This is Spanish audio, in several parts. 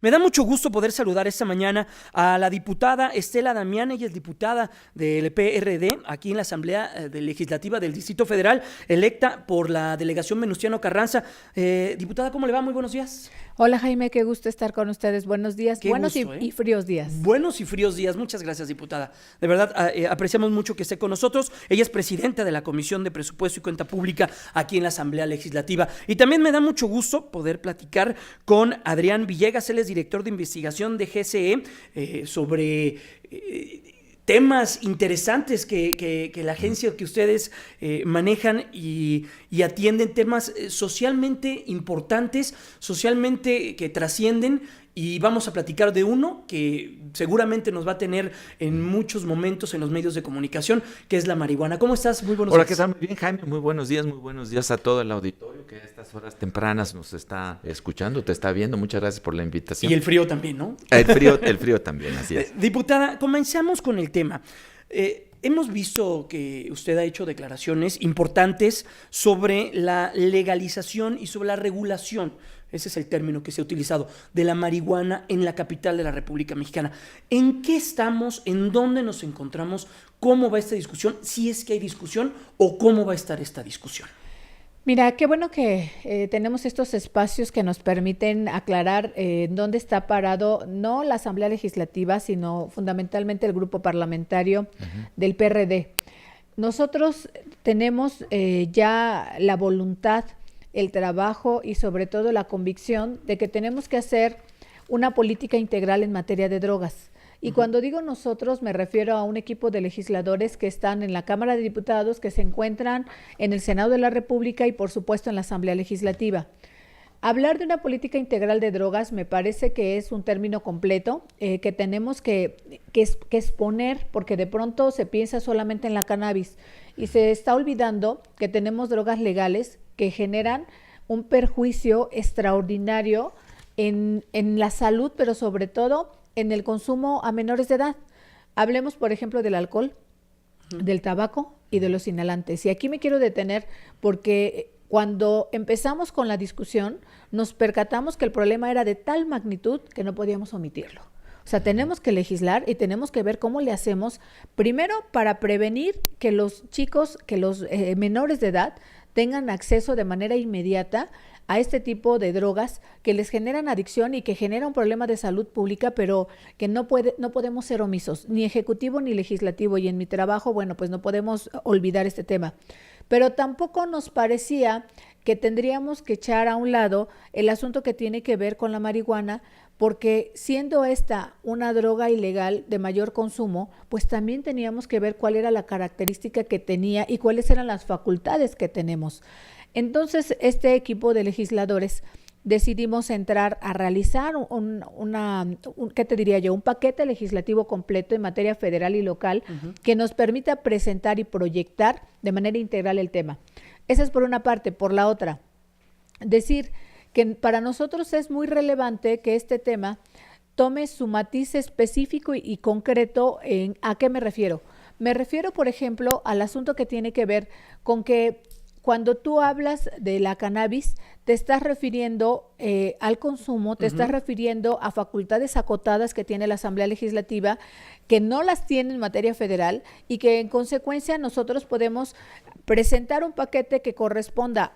Me da mucho gusto poder saludar esta mañana a la diputada Estela Damián. Ella es diputada del PRD aquí en la Asamblea Legislativa del Distrito Federal, electa por la delegación Venustiano Carranza. Diputada, ¿cómo le va? Muy buenos días. Hola Jaime, qué gusto estar con ustedes. Buenos días, Qué buenos gusto, y fríos días. Buenos y fríos días. Muchas gracias, diputada. De verdad, apreciamos mucho que esté con nosotros. Ella es presidenta de la Comisión de Presupuesto y Cuenta Pública aquí en la Asamblea Legislativa. Y también me da mucho gusto poder platicar con Adrián Villegas. Él es director de investigación de GCE sobre temas interesantes que la agencia que ustedes manejan y atienden, temas socialmente importantes, socialmente que trascienden. Y vamos a platicar de uno que seguramente nos va a tener en muchos momentos en los medios de comunicación, que es la marihuana. ¿Cómo estás? Muy buenos días. Hola, ¿qué tal? Muy bien, Jaime. Muy buenos días a todo el auditorio que a estas horas tempranas nos está escuchando, te está viendo. Muchas gracias por la invitación. Y el frío también, ¿no? El frío también, así es. Diputada, comenzamos con el tema. Hemos visto que usted ha hecho declaraciones importantes sobre la legalización y sobre la regulación, ese es el término que se ha utilizado, de la marihuana en la capital de la República Mexicana. ¿En qué estamos? ¿En dónde nos encontramos? ¿Cómo va esta discusión? Si es que hay discusión, o cómo va a estar esta discusión. Mira, qué bueno que tenemos estos espacios que nos permiten aclarar dónde está parado no la Asamblea Legislativa, sino fundamentalmente el grupo parlamentario del PRD. Nosotros tenemos ya la voluntad, el trabajo y sobre todo la convicción de que tenemos que hacer una política integral en materia de drogas. Y cuando digo nosotros, me refiero a un equipo de legisladores que están en la Cámara de Diputados, que se encuentran en el Senado de la República y, por supuesto, en la Asamblea Legislativa. Hablar de una política integral de drogas me parece que es un término completo que tenemos que exponer, porque de pronto se piensa solamente en la cannabis y se está olvidando que tenemos drogas legales que generan un perjuicio extraordinario en la salud, pero sobre todo en el consumo a menores de edad. Hablemos, por ejemplo, del alcohol, del tabaco y de los inhalantes. Y aquí me quiero detener porque cuando empezamos con la discusión nos percatamos que el problema era de tal magnitud que no podíamos omitirlo. O sea, tenemos que legislar y tenemos que ver cómo le hacemos, primero para prevenir que los chicos, que los menores de edad tengan acceso de manera inmediata a este tipo de drogas que les generan adicción y que genera un problema de salud pública, pero que no podemos ser omisos, ni ejecutivo ni legislativo. Y en mi trabajo, bueno, pues no podemos olvidar este tema. Pero tampoco nos parecía que tendríamos que echar a un lado el asunto que tiene que ver con la marihuana, porque siendo esta una droga ilegal de mayor consumo, pues también teníamos que ver cuál era la característica que tenía y cuáles eran las facultades que tenemos. Entonces, este equipo de legisladores decidimos entrar a realizar ¿qué te diría yo? Un paquete legislativo completo en materia federal y local que nos permita presentar y proyectar de manera integral el tema. Esa es por una parte. Por la otra, decir que para nosotros es muy relevante que este tema tome su matiz específico y concreto. ¿A qué me refiero? Me refiero, por ejemplo, al asunto que tiene que ver con que cuando tú hablas de la cannabis, te estás refiriendo al consumo, te estás refiriendo a facultades acotadas que tiene la Asamblea Legislativa, que no las tiene en materia federal y que en consecuencia nosotros podemos presentar un paquete que corresponda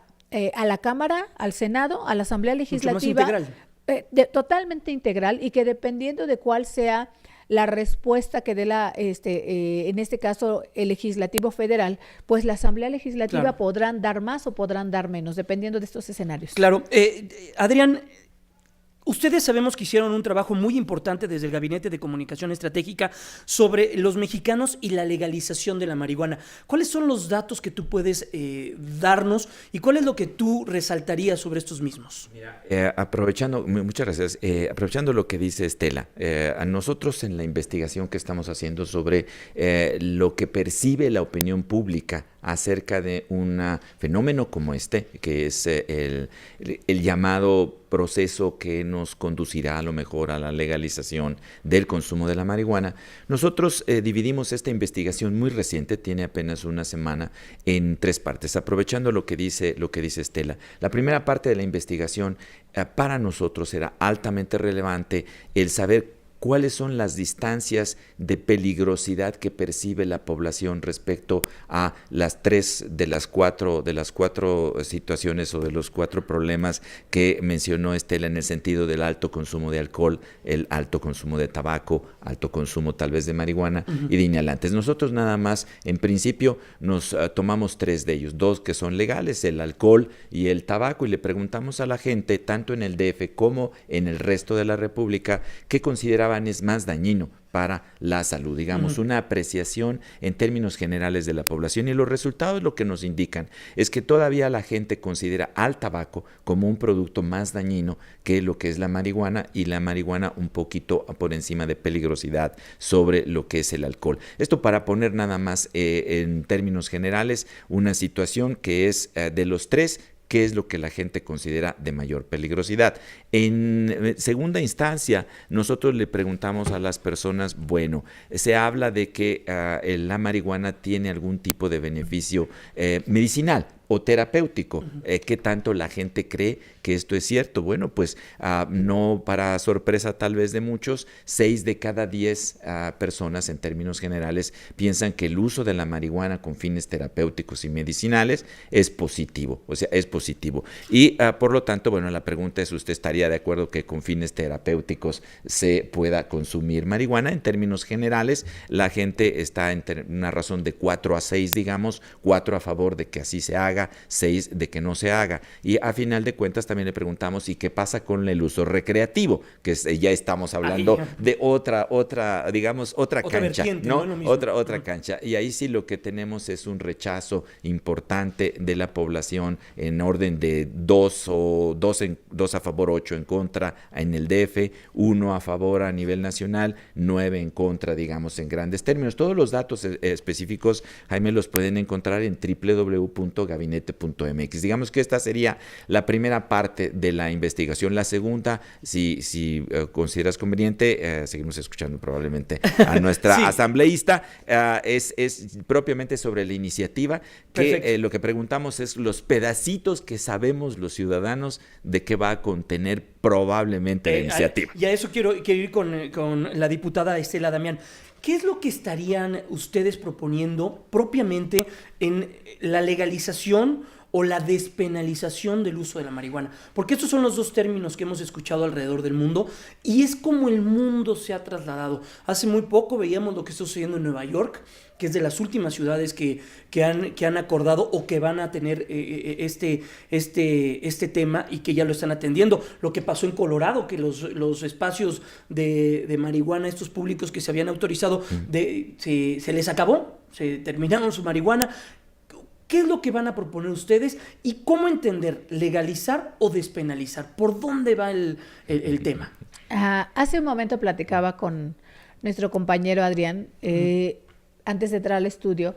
a la Cámara, al Senado, a la Asamblea Legislativa. Mucho más integral. Totalmente integral, y que dependiendo de cuál sea la respuesta que dé en este caso el Legislativo Federal, pues la Asamblea Legislativa Claro. podrán dar más o podrán dar menos, dependiendo de estos escenarios. Claro. Adrián, ustedes sabemos que hicieron un trabajo muy importante desde el Gabinete de Comunicación Estratégica sobre los mexicanos y la legalización de la marihuana. ¿Cuáles son los datos que tú puedes darnos y cuál es lo que tú resaltarías sobre estos mismos? Muchas gracias. Aprovechando lo que dice Estela, a nosotros en la investigación que estamos haciendo sobre lo que percibe la opinión pública acerca de un fenómeno como este, que es el llamado proceso que nos conducirá a lo mejor a la legalización del consumo de la marihuana, nosotros dividimos esta investigación muy reciente, tiene apenas una semana, en 3 partes, aprovechando lo que dice Estela. La primera parte de la investigación para nosotros era altamente relevante el saber cuáles son las distancias de peligrosidad que percibe la población respecto a las 3 de las 4 situaciones o de los 4 problemas que mencionó Estela, en el sentido del alto consumo de alcohol, el alto consumo de tabaco, alto consumo tal vez de marihuana y de inhalantes. Nosotros nada más, en principio, nos tomamos 3 de ellos, 2 que son legales, el alcohol y el tabaco, y le preguntamos a la gente, tanto en el DF como en el resto de la República, qué consideraban es más dañino para la salud, digamos, una apreciación en términos generales de la población, y los resultados lo que nos indican es que todavía la gente considera al tabaco como un producto más dañino que lo que es la marihuana, y la marihuana un poquito por encima de peligrosidad sobre lo que es el alcohol. Esto para poner nada más en términos generales una situación que es de los 3, qué es lo que la gente considera de mayor peligrosidad. En segunda instancia, nosotros le preguntamos a las personas, bueno, se habla de que la marihuana tiene algún tipo de beneficio medicinal o terapéutico. ¿Qué tanto la gente cree que esto es cierto? Bueno, pues no para sorpresa tal vez de muchos, 6 de cada 10 personas en términos generales piensan que el uso de la marihuana con fines terapéuticos y medicinales es positivo, o sea, es positivo. Y por lo tanto, bueno, la pregunta es, ¿usted estaría de acuerdo que con fines terapéuticos se pueda consumir marihuana? En términos generales, la gente está en una razón de 4 a 6, digamos, 4 a favor de que así se haga, 6 de que no se haga. Y a final de cuentas también le preguntamos, ¿y qué pasa con el uso recreativo? Que ya estamos hablando de otra cancha, vertiente, ¿no? No Otra cancha. Y ahí sí lo que tenemos es un rechazo importante de la población en orden de 2 a favor, 8 en contra en el DF, 1 a favor a nivel nacional, 9 en contra, digamos, en grandes términos. Todos los datos específicos, Jaime, los pueden encontrar en www.gabinete.mx. Digamos que esta sería la primera parte de la investigación. La segunda, si consideras conveniente, seguimos escuchando probablemente a nuestra asambleísta, es propiamente sobre la iniciativa, que lo que preguntamos es los pedacitos que sabemos los ciudadanos de qué va a contener probablemente la iniciativa. Y a eso quiero ir con la diputada Estela Damián. ¿Qué es lo que estarían ustedes proponiendo propiamente en la legalización o la despenalización del uso de la marihuana? Porque estos son los 2 términos que hemos escuchado alrededor del mundo, y es como el mundo se ha trasladado. Hace muy poco veíamos lo que está sucediendo en Nueva York, que es de las últimas ciudades que han acordado o que van a tener este tema, y que ya lo están atendiendo. Lo que pasó en Colorado, que los espacios de marihuana, estos públicos que se habían autorizado, se les acabó, se terminaron su marihuana. ¿Qué es lo que van a proponer ustedes y cómo entender legalizar o despenalizar? ¿Por dónde va el tema? Hace un momento platicaba con nuestro compañero Adrián, antes de entrar al estudio,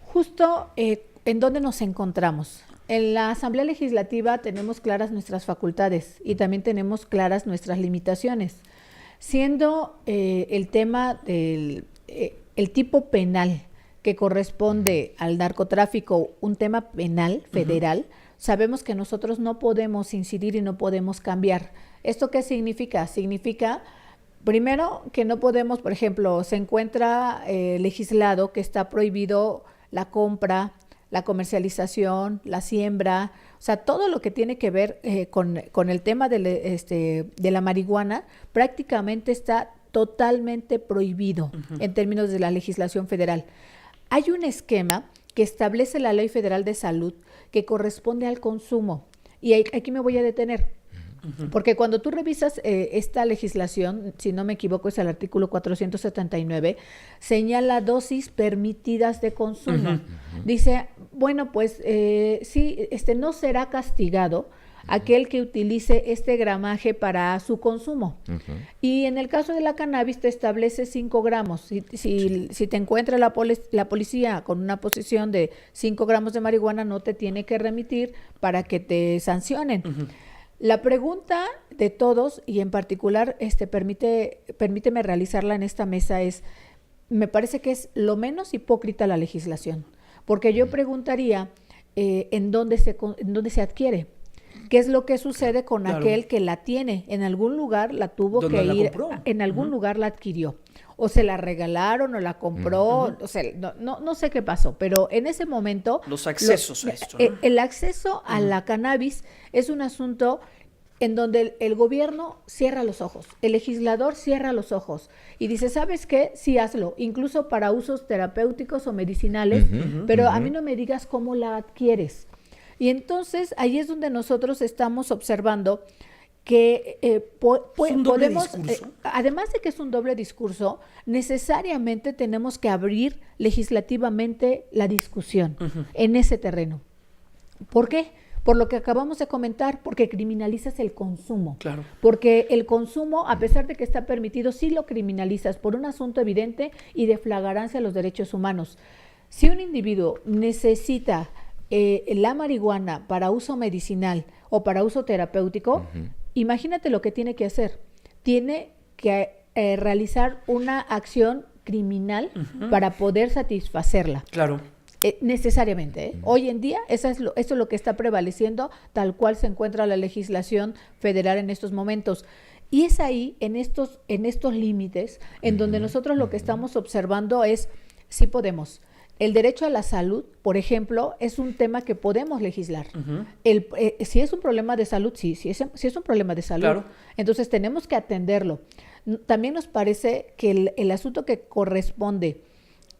justo en dónde nos encontramos. En la Asamblea Legislativa tenemos claras nuestras facultades y también tenemos claras nuestras limitaciones, siendo el tema del el tipo penal que corresponde al narcotráfico un tema penal federal, sabemos que nosotros no podemos incidir y no podemos cambiar. ¿Esto qué significa? Significa, primero, que no podemos, por ejemplo, se encuentra legislado que está prohibido la compra, la comercialización, la siembra, o sea, todo lo que tiene que ver con el tema de la marihuana prácticamente está totalmente prohibido en términos de la legislación federal. Hay un esquema que establece la Ley Federal de Salud que corresponde al consumo, y aquí me voy a detener. Porque cuando tú revisas esta legislación, si no me equivoco es el artículo 479, señala dosis permitidas de consumo. Dice, bueno, pues sí, no será castigado aquel que utilice este gramaje para su consumo. Y en el caso de la cannabis te establece 5 gramos. Si te encuentra la policía con una posesión de 5 gramos de marihuana, no te tiene que remitir para que te sancionen. La pregunta de todos, y en particular permíteme realizarla en esta mesa, me parece que es lo menos hipócrita la legislación, porque yo preguntaría en dónde se adquiere. ¿Qué es lo que sucede con aquel que la tiene? En algún lugar la tuvo que ir, en algún lugar la adquirió. O se la regalaron o la compró, o sea, no sé qué pasó, pero en ese momento... Los accesos a esto, ¿no? El acceso a la cannabis es un asunto en donde el gobierno cierra los ojos, el legislador cierra los ojos y dice, ¿sabes qué? Sí, hazlo, incluso para usos terapéuticos o medicinales, pero a mí no me digas cómo la adquieres. Y entonces ahí es donde nosotros estamos observando que podemos, además de que es un doble discurso, necesariamente tenemos que abrir legislativamente la discusión en ese terreno. ¿Por qué? Por lo que acabamos de comentar, porque criminalizas el consumo. Claro. Porque el consumo, a pesar de que está permitido, sí lo criminalizas por un asunto evidente y de flagrancia a los derechos humanos. Si un individuo necesita la marihuana para uso medicinal o para uso terapéutico, imagínate lo que tiene que hacer. Tiene que realizar una acción criminal para poder satisfacerla. Claro. Necesariamente. Hoy en día eso es lo que está prevaleciendo, tal cual se encuentra la legislación federal en estos momentos. Y es ahí, en estos límites, en donde nosotros lo que estamos observando es, sí podemos. El derecho a la salud, por ejemplo, es un tema que podemos legislar. Si es un problema de salud, sí es un problema de salud. Claro. Entonces tenemos que atenderlo. También nos parece que el asunto que corresponde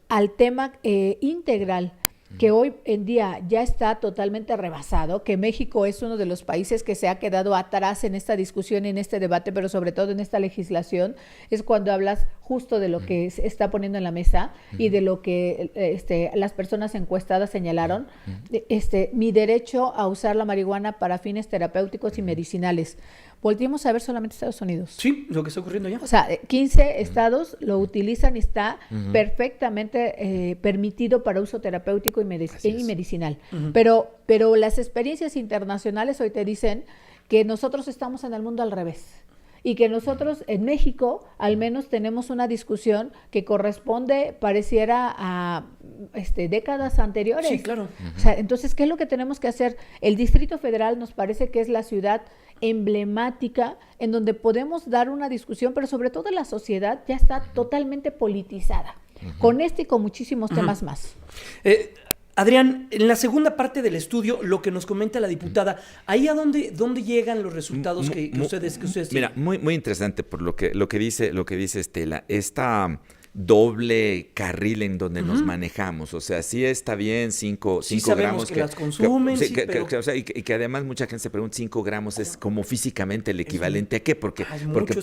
al tema integral, que hoy en día ya está totalmente rebasado, que México es uno de los países que se ha quedado atrás en esta discusión y en este debate, pero sobre todo en esta legislación, es cuando hablas justo de lo que se está poniendo en la mesa y de lo que las personas encuestadas señalaron, mi derecho a usar la marihuana para fines terapéuticos y medicinales. Volvimos a ver solamente Estados Unidos. Sí, lo que está ocurriendo ya. O sea, 15 estados lo utilizan y está perfectamente permitido para uso terapéutico y medicinal. Pero las experiencias internacionales hoy te dicen que nosotros estamos en el mundo al revés. Y que nosotros en México al menos tenemos una discusión que corresponde, pareciera a décadas anteriores. Sí, claro. O sea, entonces, ¿qué es lo que tenemos que hacer? El Distrito Federal nos parece que es la ciudad emblemática en donde podemos dar una discusión, pero sobre todo la sociedad ya está totalmente politizada, con y con muchísimos temas más. Adrián, en la segunda parte del estudio, lo que nos comenta la diputada, ¿ahí a dónde llegan los resultados que ustedes mira, tienen? muy interesante por lo que dice Estela. Esta doble carril en donde nos manejamos, o sea, sí está bien 5 gramos que las consumen, pero... o sea, y que además mucha gente se pregunta 5 gramos es como físicamente el equivalente a qué, porque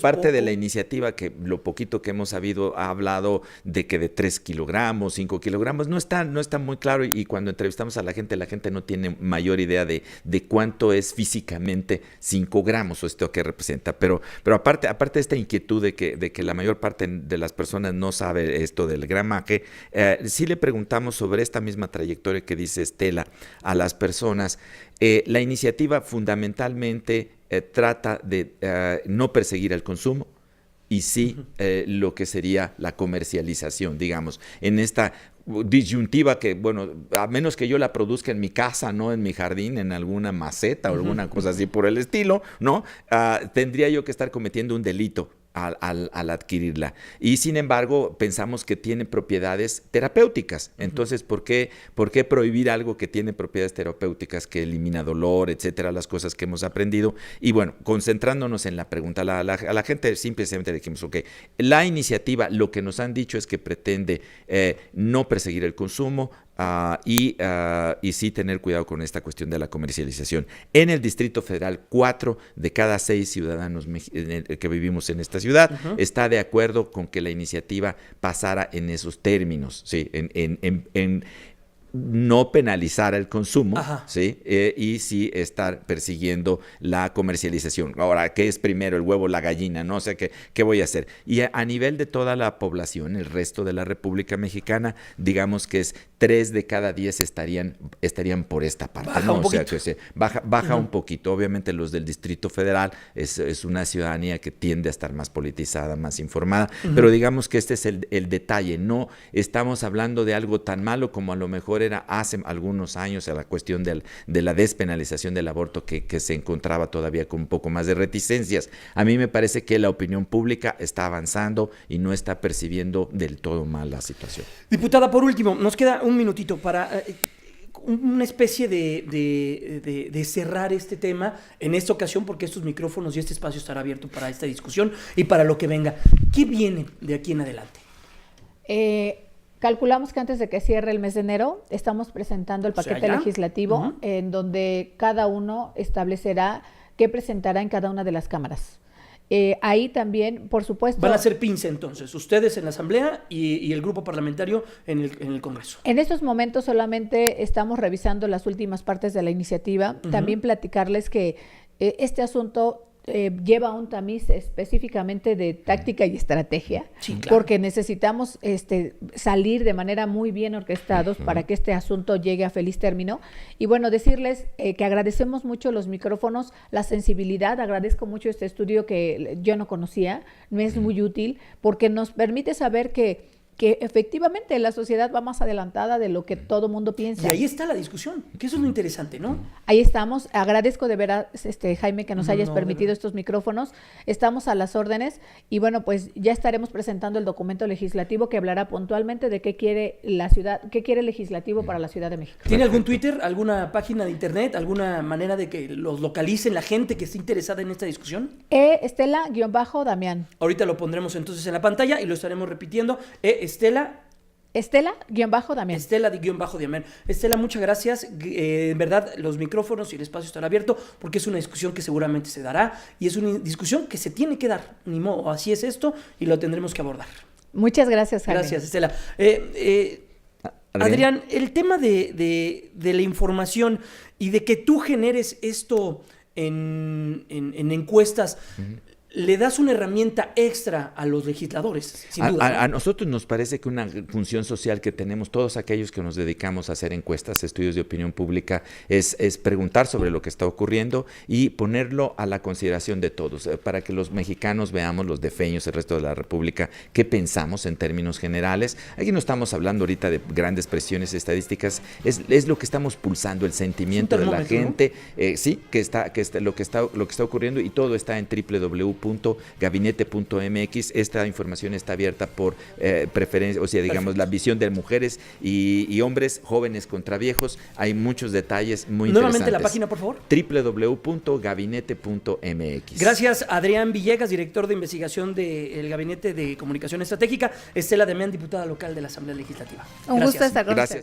parte de la iniciativa, que lo poquito que hemos sabido ha hablado de que de 3 kilogramos, 5 kilogramos, no está muy claro, y cuando entrevistamos a la gente no tiene mayor idea de cuánto es físicamente 5 gramos o esto que representa, pero aparte de esta inquietud de que la mayor parte de las personas no sabe esto del gramaje, sí le preguntamos sobre esta misma trayectoria que dice Estela a las personas. La iniciativa fundamentalmente trata de no perseguir el consumo y sí lo que sería la comercialización, digamos, en esta disyuntiva que, bueno, a menos que yo la produzca en mi casa, no en mi jardín, en alguna maceta o alguna cosa así por el estilo, ¿no? Tendría yo que estar cometiendo un delito al adquirirla. Y sin embargo, pensamos que tiene propiedades terapéuticas. Entonces, ¿por qué prohibir algo que tiene propiedades terapéuticas, que elimina dolor, etcétera, las cosas que hemos aprendido? Y bueno, concentrándonos en la pregunta, a la gente simplemente dijimos, ok, la iniciativa, lo que nos han dicho es que pretende no perseguir el consumo, y sí tener cuidado con esta cuestión de la comercialización. En el Distrito Federal, 4 de cada 6 ciudadanos que vivimos en esta ciudad está de acuerdo con que la iniciativa pasara en esos términos, ¿sí? no penalizar el consumo, Ajá. ¿sí? Y sí estar persiguiendo la comercialización. Ahora, ¿qué es primero, el huevo o la gallina? ¿No? O sea, ¿qué voy a hacer? Y a nivel de toda la población, el resto de la República Mexicana, digamos que es 3 de cada 10 estarían por esta parte. Baja ¿no? un O sea, poquito. que baja un poquito. Obviamente los del Distrito Federal es una ciudadanía que tiende a estar más politizada, más informada, pero digamos que este es el detalle. No estamos hablando de algo tan malo como a lo mejor era hace algunos años a la cuestión de la despenalización del aborto que se encontraba todavía con un poco más de reticencias. A mí me parece que la opinión pública está avanzando y no está percibiendo del todo mal la situación. Diputada, por último, nos queda un minutito para una especie de cerrar este tema en esta ocasión, porque estos micrófonos y este espacio estará abierto para esta discusión y para lo que venga. ¿Qué viene de aquí en adelante? Calculamos que antes de que cierre el mes de enero estamos presentando el paquete legislativo en donde cada uno establecerá qué presentará en cada una de las cámaras. Ahí también, por supuesto... Van a ser pinza entonces, ustedes en la Asamblea y el grupo parlamentario en el Congreso. En estos momentos solamente estamos revisando las últimas partes de la iniciativa. También platicarles que este asunto lleva un tamiz específicamente de táctica y estrategia, sí, claro, porque necesitamos salir de manera muy bien orquestados para que este asunto llegue a feliz término. Y bueno, decirles que agradecemos mucho los micrófonos, la sensibilidad, agradezco mucho este estudio que yo no conocía, me es muy útil porque nos permite saber que efectivamente la sociedad va más adelantada de lo que todo mundo piensa. Y ahí está la discusión, que eso es lo interesante, ¿no? Ahí estamos. Agradezco de veras, Jaime, que nos hayas permitido estos micrófonos. Estamos a las órdenes y bueno, pues ya estaremos presentando el documento legislativo que hablará puntualmente de qué quiere la ciudad, qué quiere el legislativo para la Ciudad de México. ¿Tiene algún Twitter, alguna página de internet, alguna manera de que los localicen la gente que esté interesada en esta discusión? Estela-Damián. Ahorita lo pondremos entonces en la pantalla y lo estaremos repitiendo. Estela-Damián. Estela-Damián. Estela, muchas gracias. En verdad, los micrófonos y el espacio estará abierto porque es una discusión que seguramente se dará y es una discusión que se tiene que dar. Ni modo, así es esto y lo tendremos que abordar. Muchas gracias, Jaime. Gracias, Estela. Adrián, el tema de la información y de que tú generes esto en encuestas, le das una herramienta extra a los legisladores, sin duda, ¿no? A nosotros nos parece que una función social que tenemos todos aquellos que nos dedicamos a hacer encuestas, estudios de opinión pública, es preguntar sobre lo que está ocurriendo y ponerlo a la consideración de todos, para que los mexicanos veamos, los defeños, el resto de la República, qué pensamos en términos generales. Aquí no estamos hablando ahorita de grandes presiones estadísticas, es lo que estamos pulsando, el sentimiento de la gente, ¿no? Sí, lo que está ocurriendo, y todo está en www.gabinete.mx. Esta información está abierta por preferencia, o sea, digamos, la visión de mujeres y hombres, jóvenes contra viejos. Hay muchos detalles muy Nuevamente interesantes. la página, por favor. www.gabinete.mx. Gracias, Adrián Villegas, director de investigación del Gabinete de Comunicación Estratégica. Estela Damián, diputada local de la Asamblea Legislativa. Un gusto estar con ustedes.